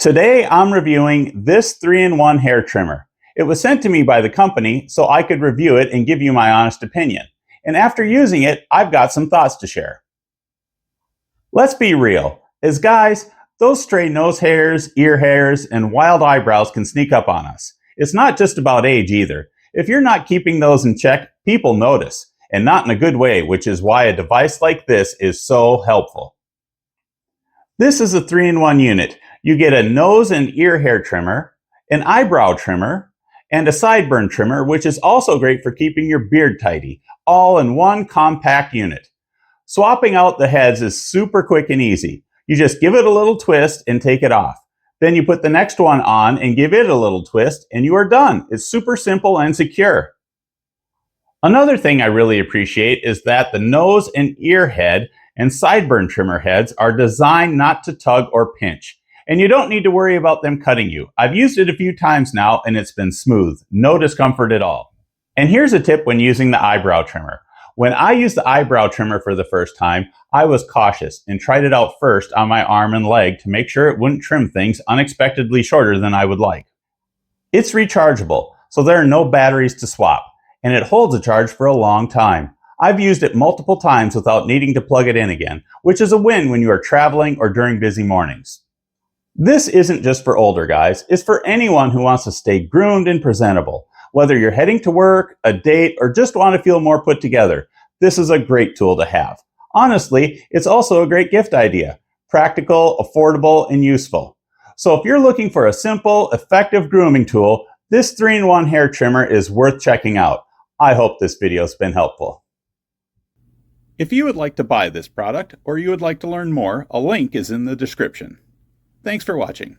Today I'm reviewing this 3-in-1 hair trimmer. It was sent to me by the company so I could review it and give you my honest opinion. And after using it, I've got some thoughts to share. Let's be real. As guys, those stray nose hairs, ear hairs, and wild eyebrows can sneak up on us. It's not just about age either. If you're not keeping those in check, people notice, and not in a good way, which is why a device like this is so helpful. This is a 3-in-1 unit. You get a nose and ear hair trimmer, an eyebrow trimmer, and a sideburn trimmer, which is also great for keeping your beard tidy, all in one compact unit. Swapping out the heads is super quick and easy. You just give it a little twist and take it off. Then you put the next one on and give it a little twist and you are done. It's super simple and secure. Another thing I really appreciate is that the nose and ear head and sideburn trimmer heads are designed not to tug or pinch. And you don't need to worry about them cutting you. I've used it a few times now and it's been smooth. No discomfort at all. And here's a tip when using the eyebrow trimmer. When I used the eyebrow trimmer for the first time, I was cautious and tried it out first on my arm and leg to make sure it wouldn't trim things unexpectedly shorter than I would like. It's rechargeable, so there are no batteries to swap, and it holds a charge for a long time. I've used it multiple times without needing to plug it in again, which is a win when you are traveling or during busy mornings. This isn't just for older guys, it's for anyone who wants to stay groomed and presentable. Whether you're heading to work, a date, or just want to feel more put together, this is a great tool to have. Honestly, it's also a great gift idea. Practical, affordable, and useful. So if you're looking for a simple, effective grooming tool, this 3-in-1 hair trimmer is worth checking out. I hope this video's been helpful. If you would like to buy this product or you would like to learn more, a link is in the description. Thanks for watching.